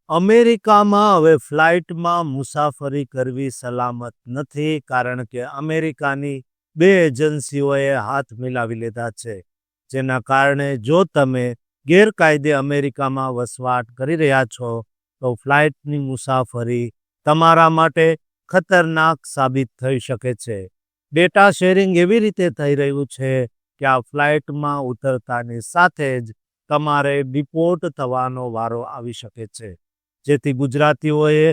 અમેરિકામાં હવે ફ્લાઇટમાં મુસાફરી કરવી સલામત નથી, કારણ કે અમેરિકાની 2 એજન્સીઓએ હાથ મિલાવી લીધા છે, જેના કારણે જો તમે ગેરકાયદે અમેરિકામાં વસવાટ કરી રહ્યા છો તો ફ્લાઇટની મુસાફરી તમારા માટે ખતરનાક સાબિત થઈ શકે છે. ડેટા શેરિંગ એવી રીતે થઈ રહ્યું છે કે આ ફ્લાઇટમાં ઉતરતાની સાથે જ તમારે ડિપોર્ટ થવાનો વારો આવી શકે છે, જેથી ગુજરાતીઓએ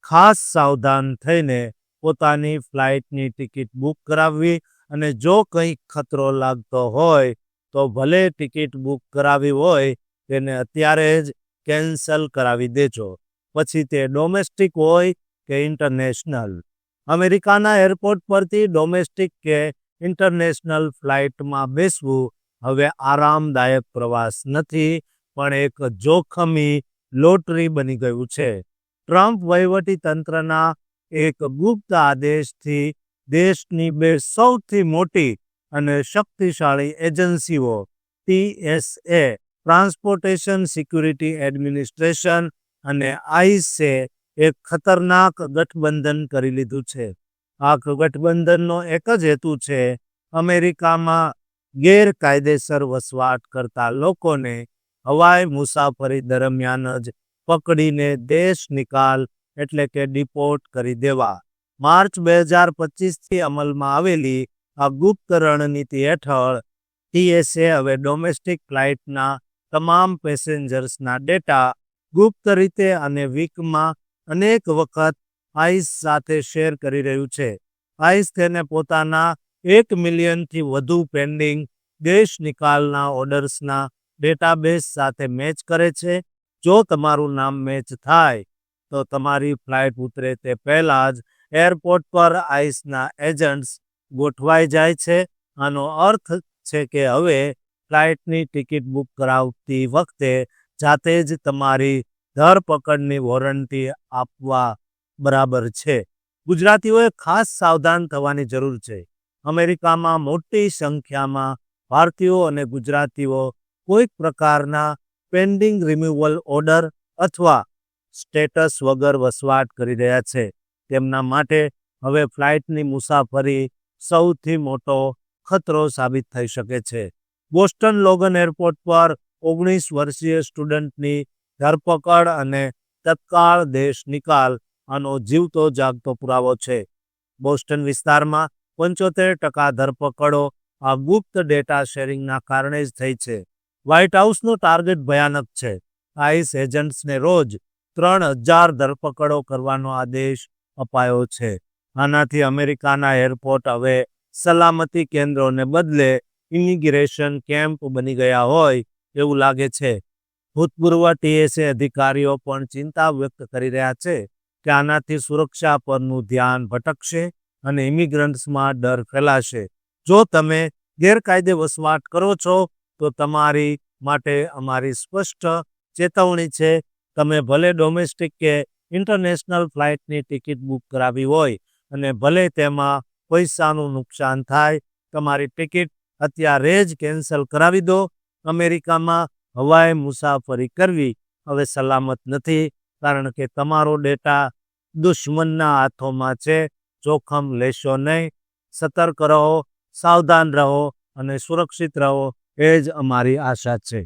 ખાસ સાવધાન થઈને પોતાની ફ્લાઇટની ટિકિટ બુક કરાવવી અને જો કંઈક ખતરો લાગતો હોય તો ભલે ટિકિટ બુક કરાવી હોય તેને અત્યારે જ કેન્સલ કરાવી દેજો, પછી તે ડોમેસ્ટિક હોય કે ઇન્ટરનેશનલ. અમેરિકાના એરપોર્ટ પરથી ડોમેસ્ટિક કે ઇન્ટરનેશનલ ફ્લાઇટમાં બેસવું હવે આરામદાયક પ્રવાસ નથી, પણ એક જોખમી લોટરી બની ગયું છે. ટ્રમ્પ વહીવટી તંત્રના એક ગુપ્ત આદેશથી દેશની 2 સૌથી મોટી અને શક્તિશાળી એજન્સીઓ TSA ટ્રાન્સપોર્ટેશન સિક્યુરિટી એડમિનિસ્ટ્રેશન અને ICE એક ખતરનાક ગઠબંધન કરી લીધું છે. આ ગઠબંધનનો એક જ હેતુ છે અમેરિકામાં ગેરકાયદેસર વસવાટ કરતા લોકોને હવાઈ મુસાફરી દરમિયાન જ પકડીને દેશ નિકાલ એટલે કે ડિપોર્ટ કરી દેવા. માર્ચ 2025થી અમલમાં આવેલી આ ગુપ્ત રણનીતિ હેઠળ TSA હવે ડોમેસ્ટિક ફ્લાઇટના તમામ પેસેન્જર્સના ડેટા ગુપ્ત રીતે અને વીકમાં અનેક વખત ICE સાથે શેર કરી રહ્યું છે. ICE તેને પોતાના 1 મિલિયનથી વધુ પેન્ડિંગ દેશ નિકાલના ઓર્ડર્સના ડેટાબેઝ સાથે મેચ કરે છે. જો તમારું નામ મેચ થાય તો તમારી ફ્લાઇટ ઉતરે તે પહેલાં જ એરપોર્ટ પર ICEના એજન્ટ્સ ગોઠવાઈ જાય છે. આનો અર્થ છે કે હવે ફ્લાઇટની ટિકિટ બુક કરાવતી વખતે જાતે જ તમારી ધરપકડની વોરંટી આપવા બરાબર છે. ગુજરાતીઓએ ખાસ સાવધાન થવાની જરૂર છે. અમેરિકામાં મોટી સંખ્યામાં ભારતીયો અને ગુજરાતીઓ કોઈક પ્રકારના પેન્ડિંગ રિમૂવલ ઓર્ડર અથવા સ્ટેટસ વગર વસવાટ કરી રહ્યા છે. તેમના માટે હવે ફ્લાઇટની મુસાફરી સૌથી મોટો ખતરો સાબિત થઈ શકે છે. બોસ્ટન લોગન એરપોર્ટ પર 19 વર્ષીય સ્ટુડન્ટની ધરપકડ અને તત્કાળ દેશ નિકાલ આનો જીવતો જાગતો પુરાવો છે. બોસ્ટન વિસ્તારમાં 75% ધરપકડો આ ગુપ્ત ડેટા શેરિંગના કારણે જ થઈ છે. વ્હાઇટ હાઉસનું ટાર્ગેટ ભયાનક છે. ICE એજન્ટ્સને રોજ 3000 ધરપકડો કરવાનો આદેશ અપાયો છે. આનાથી અમેરિકાના એરપોર્ટ હવે સલામતી કેન્દ્રોને બદલે ઇમિગ્રેશન કેમ્પ બની ગયા હોય એવું લાગે છે. ભૂતપૂર્વ TSA અધિકારીઓ પણ ચિંતા વ્યક્ત કરી રહ્યા છે કે આનાથી સુરક્ષા પરનું ધ્યાન ભટકશે અને ઇમિગ્રન્ટ્સમાં ડર ફેલાશે. જો તમે ગેરકાયદે વસવાટ કરો છો તો તમારી માટે અમારી સ્પષ્ટ ચેતવણી છે. તમે ભલે ડોમેસ્ટિક કે ઇન્ટરનેશનલ ફ્લાઇટની ટિકિટ બુક કરાવી હોય અને ભલે તેમાં પૈસાનું નુકસાન થાય, તમારી ટિકિટ અત્યારે જ કેન્સલ કરાવી દો. અમેરિકામાં હવાઈ મુસાફરી કરવી હવે સલામત નથી, કારણ કે તમારો ડેટા દુશ્મનના હાથોમાં છે. જોખમ લેશો નહીં. સતર્ક રહો, સાવધાન રહો અને સુરક્ષિત રહો, એ જ અમારી આશા છે.